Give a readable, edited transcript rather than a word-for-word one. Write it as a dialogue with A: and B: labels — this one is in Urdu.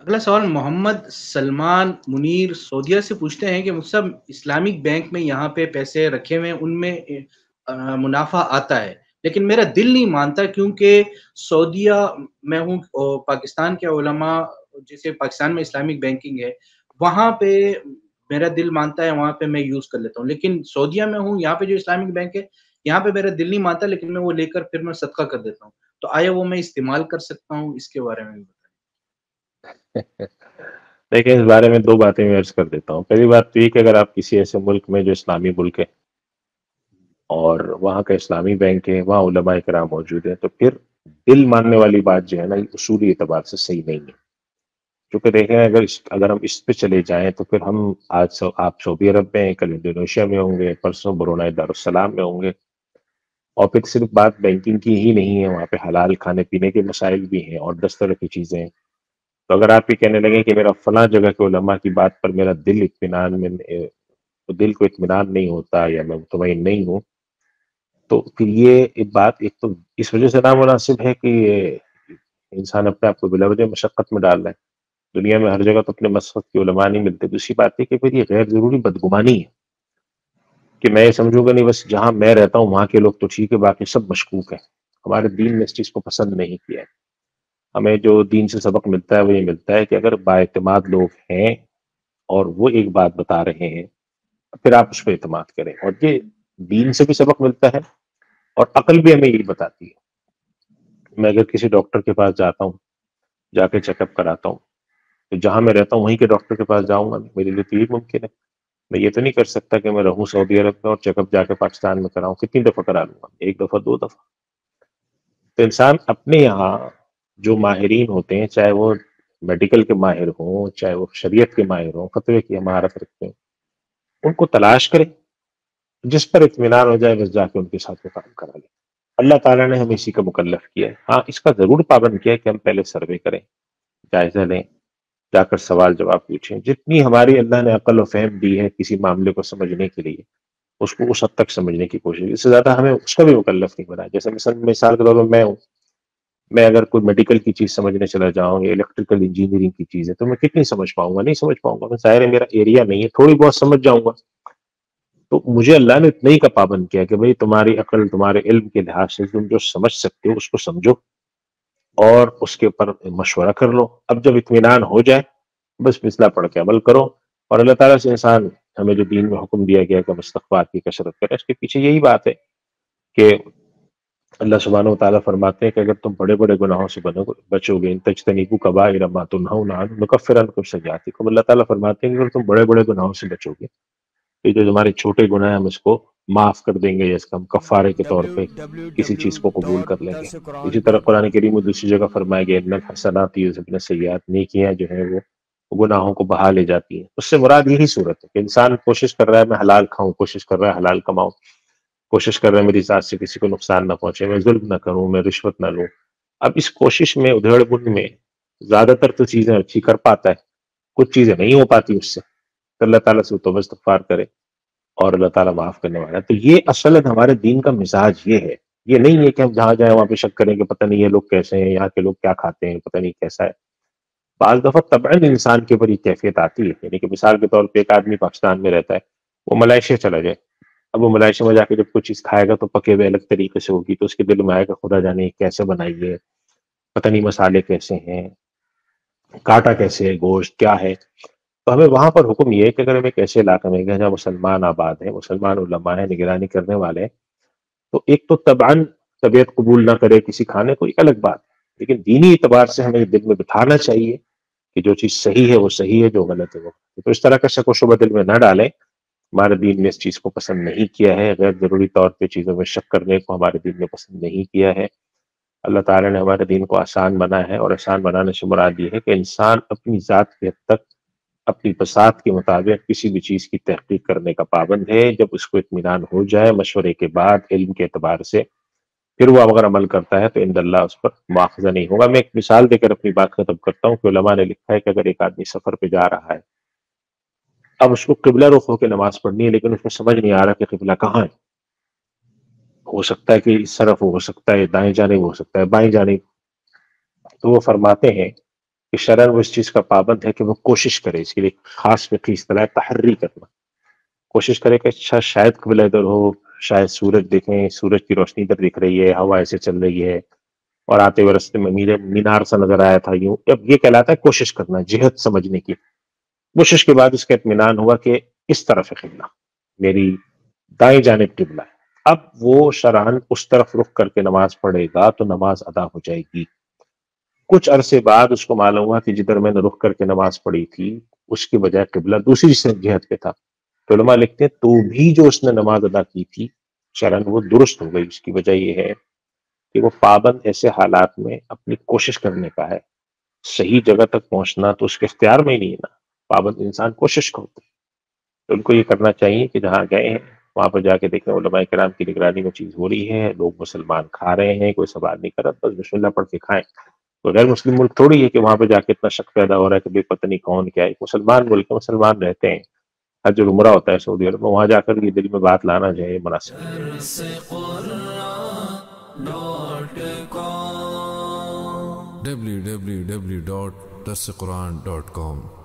A: اگلا سوال محمد سلمان منیر سعودیہ سے پوچھتے ہیں کہ مجھ اسلامک بینک میں یہاں پہ پیسے رکھے ہوئے ہیں، ان میں منافع آتا ہے، لیکن میرا دل نہیں مانتا کیونکہ سعودیہ میں ہوں اور پاکستان کے علماء، جیسے پاکستان میں اسلامک بینکنگ ہے، وہاں پہ میرا دل مانتا ہے، وہاں پہ میں یوز کر لیتا ہوں، لیکن سعودیہ میں ہوں، یہاں پہ جو اسلامک بینک ہے، یہاں پہ میرا دل نہیں مانتا، لیکن میں وہ لے کر پھر میں صدقہ کر دیتا ہوں، تو آیا وہ میں استعمال کر سکتا ہوں؟ اس کے بارے میں بھی بتائیں۔
B: دیکھیں، اس بارے میں دو باتیں میں عرض کر دیتا ہوں۔ پہلی بات تو یہ کہ اگر آپ کسی ایسے ملک میں جو اسلامی ملک ہے اور وہاں کا اسلامی بینک ہے، وہاں علماء کرام موجود ہیں، تو پھر دل ماننے والی بات جو ہے نا، یہ اصولی اعتبار سے صحیح نہیں ہے۔ کیونکہ دیکھیں، اگر ہم اس پہ چلے جائیں تو پھر ہم آپ سعودی عرب میں ہیں، کل انڈونیشیا میں ہوں گے، پرسوں برونائی دارالسلام میں ہوں گے، اور پھر صرف بات بینکنگ کی ہی نہیں ہے، وہاں پہ حلال کھانے پینے کے مسائل بھی ہیں اور 10 طرح کی چیزیں ہیں۔ تو اگر آپ یہ کہنے لگیں کہ میرا فلاں جگہ کے علماء کی بات پر میرا دل کو اطمینان نہیں ہوتا یا میں مطمئن نہیں ہوں، تو پھر یہ ایک بات، ایک تو اس وجہ سے نامناسب ہے کہ یہ انسان اپنے آپ کو بلا وجہ مشقت میں ڈال رہا ہے۔ دنیا میں ہر جگہ تو اپنے مسلک کے علماء نہیں ملتے۔ دوسری بات ہے کہ پھر یہ غیر ضروری بدگمانی ہے کہ میں یہ سمجھوں گا نہیں بس جہاں میں رہتا ہوں وہاں کے لوگ تو ٹھیک ہے، باقی سب مشکوک ہیں۔ ہمارے دین نے اس چیز کو پسند نہیں کیا ہے۔ ہمیں جو دین سے سبق ملتا ہے وہ یہ ملتا ہے کہ اگر بااعتماد لوگ ہیں اور وہ ایک بات بتا رہے ہیں، پھر آپ اس پہ اعتماد کریں، اور یہ دین سے بھی سبق ملتا ہے اور عقل بھی ہمیں یہی بتاتی ہے۔ میں اگر کسی ڈاکٹر کے پاس جاتا ہوں، جا کے چیک اپ کراتا ہوں، تو جہاں میں رہتا ہوں وہیں کے ڈاکٹر کے پاس جاؤں گا، میرے لیے تو یہ ممکن ہے۔ میں یہ تو نہیں کر سکتا کہ میں رہوں سعودی عرب میں اور چیک اپ جا کے پاکستان میں کراؤں۔ کتنی دفعہ کرا لوں گا؟ ایک دفعہ، دو دفعہ؟ تو انسان اپنے یہاں جو ماہرین ہوتے ہیں، چاہے وہ میڈیکل کے ماہر ہوں، چاہے وہ شریعت کے ماہر ہوں، فتوی کی مہارت رکھتے ہیں، ان کو تلاش کرے، جس پر اطمینان ہو جائے بس جا کے ان کے ساتھ وہ کام کرا لے۔ اللہ تعالیٰ نے ہمیں اسی کا مکلف کیا ہے۔ ہاں، اس کا ضرور پابند کیا ہے کہ ہم پہلے سروے کریں، جائزہ لیں، جا کر سوال جواب پوچھیں۔ جتنی ہماری اللہ نے عقل و فہم دی ہے کسی معاملے کو سمجھنے کے لیے، اس کو اس حد تک سمجھنے کی کوشش، اس سے زیادہ ہمیں اس کا بھی مکلف نہیں بنا۔ جیسے مثال کے طور پر میں ہوں، میں اگر کوئی میڈیکل کی چیز سمجھنے چلا جاؤں یا الیکٹریکل انجینئرنگ کی چیز ہے تو میں کتنی سمجھ پاؤں گا؟ نہیں سمجھ پاؤں گا، میں ظاہر ہے میرا ایریا نہیں ہے، تھوڑی بہت سمجھ جاؤں گا۔ تو مجھے اللہ نے اتنا ہی کا پابند کیا کہ بھئی تمہاری عقل، تمہارے علم کے لحاظ سے تم جو سمجھ سکتے ہو اس کو سمجھو اور اس کے اوپر مشورہ کر لو۔ اب جب اطمینان ہو جائے بس بسملہ پڑھ کے عمل کرو۔ اور اللہ تعالیٰ سے انسان، ہمیں جو دین میں حکم دیا گیا کہ مستغفرات کی کثرت کرے، اس کے پیچھے یہی بات ہے کہ اللہ سبحانہ و تعالیٰ فرماتے ہیں کہ اگر تم بڑے بڑے گناہوں سے بچو گے، ان تجتنبوا کبائر ما تنہون عنہ نکفر عنکم سیئاتکم، اللہ تعالیٰ فرماتے ہیں کہ اگر تم بڑے بڑے گناہوں سے بچو گے، یہ جو تمہارے چھوٹے گناہ ہیں ہم اس کو معاف کر دیں گے، یا اس کا ہم کفارے کے طور پہ کسی چیز کو قبول کر لیں گے۔ اسی طرح قرآن کریم میں دوسری جگہ فرمایا گیا ان الحسنات یذهبن السیئات، نیکیاں جو ہیں وہ گناہوں کو بہا لے جاتی ہیں۔ اس سے مراد یہی صورت ہے کہ انسان کوشش کر رہا ہے میں حلال کھاؤں، کوشش کر رہا ہے حلال کماؤں، کوشش کر رہا ہے میری ذات سے کسی کو نقصان نہ پہنچے، میں ظلم نہ کروں، میں رشوت نہ لوں۔ اب اس کوشش میں، ادھیڑ بن میں، زیادہ تر تو چیزیں اچھی کر پاتا ہے، کچھ چیزیں نہیں ہو پاتی اس سے، تو اللہ تعالیٰ سے توبہ استغفار کرے اور اللہ تعالیٰ معاف کرنے والا ہے۔ تو یہ اصل ہمارے دین کا مزاج یہ ہے۔ یہ نہیں ہے کہ ہم جہاں جائیں وہاں پہ شک کریں کہ پتہ نہیں یہ لوگ کیسے ہیں، یہاں کے لوگ کیا کھاتے ہیں، پتہ نہیں کیسا ہے۔ بعض دفعہ طبعاً انسان کے اوپر یہ کیفیت آتی ہے، یعنی کہ مثال کے طور پہ ایک آدمی پاکستان میں رہتا ہے، وہ ملائیشیا چلا جائے، اب وہ ملائیشیا میں جا کے جب کوئی چیز کھائے گا تو پکے ہوئے الگ طریقے سے ہوگی، تو اس کے دل میں آئے گا خدا جانے کیسے بنائی ہے، پتہ نہیں مسالے کیسے ہیں، کاٹا کیسے ہے، گوشت کیا ہے۔ تو ہمیں وہاں پر حکم یہ ہے کہ اگر ہم ایک ایسے علاقے میں گئے جہاں مسلمان آباد ہیں، مسلمان علماء ہیں، نگرانی کرنے والے ہیں، تو ایک تو طبعاً طبیعت قبول نہ کرے کسی کھانے کو، ایک الگ بات ہے، لیکن دینی اعتبار سے ہمیں دل میں بٹھانا چاہیے کہ جو چیز صحیح ہے وہ صحیح ہے، جو غلط ہے وہ غلط ہے۔ تو اس طرح کا شک و شبہ دل میں نہ ڈالیں۔ ہمارے دین نے اس چیز کو پسند نہیں کیا ہے، غیر ضروری طور پہ چیزوں میں شک کرنے کو ہمارے دین نے پسند نہیں کیا ہے۔ اللہ تعالیٰ نے ہمارے دین کو آسان بنایا ہے، اور آسان بنانے سے مراد یہ ہے کہ انسان اپنی ذات کی حد تک اپنی بساط کے مطابق کسی بھی چیز کی تحقیق کرنے کا پابند ہے۔ جب اس کو اطمینان ہو جائے مشورے کے بعد، علم کے اعتبار سے، پھر وہ اگر عمل کرتا ہے تو عند اللہ اس پر مواخذہ نہیں ہوگا۔ میں ایک مثال دے کر اپنی بات ختم کرتا ہوں کہ علماء نے لکھا ہے کہ اگر ایک آدمی سفر پہ جا رہا ہے، اب اس کو قبلہ رخ ہو کے نماز پڑھنی ہے، لیکن اس کو سمجھ نہیں آ رہا کہ قبلہ کہاں ہے۔ ہو سکتا ہے کہ اس طرف ہو سکتا ہے دائیں جانب، ہو سکتا ہے بائیں جانب۔ تو وہ فرماتے ہیں کہ شرعاً وہ اس چیز کا پابند ہے کہ وہ کوشش کرے، اس کے لیے خاص فقہی اصطلاح تحری کرنا، کوشش کرے کہ اچھا شاید قبلہ ادھر ہو، شاید سورج دیکھیں، سورج کی روشنی ادھر دکھ رہی ہے، ہوا ایسے چل رہی ہے، اور آتے ہوئے رستے میں مینار سا نظر آیا تھا یوں. اب یہ کہلاتا ہے کوشش کرنا، جہت سمجھنے کی. کوشش کے بعد اس کا اطمینان ہوا کہ اس طرف ہے قبلہ، میری دائیں جانب قبلہ ہے. اب وہ شرعاً اس طرف رخ کر کے نماز پڑھے گا تو نماز ادا ہو جائے گی. کچھ عرصے بعد اس کو معلوم ہوا کہ جدھر میں نے رخ کر کے نماز پڑھی تھی اس کی بجائے قبلہ دوسری جہت پہ تھا. تو علماء لکھتے ہیں تو بھی جو اس نے نماز ادا کی تھی شرعاً وہ درست ہو گئی. اس کی وجہ یہ ہے کہ وہ پابند ایسے حالات میں اپنی کوشش کرنے کا ہے. صحیح جگہ تک پہنچنا تو اس کے اختیار میں ہی نہیں ہے نا، پابند انسان کوشش کرتے. تو ان کو یہ کرنا چاہیے کہ جہاں گئے ہیں وہاں پر جا کے دیکھیں علماء کرام کی نگرانی میں چیز ہو رہی ہے، لوگ مسلمان کھا رہے ہیں، کوئی سوال نہیں کر رہا، بس بسم اللہ پڑھ کے کھائیں. تو غیر مسلم ملک تھوڑی ہے کہ وہاں پہ جا کے اتنا شک پیدا ہو رہا ہے کہ بھئی پتہ نہیں کون کیا ہے. مسلمان ملک ہے، مسلمان رہتے ہیں. حج اور عمرہ ہوتا ہے سعودی عرب میں، وہاں جا کر یہ دل میں بات لانا جو ہے مناسب
C: www.darsequran.com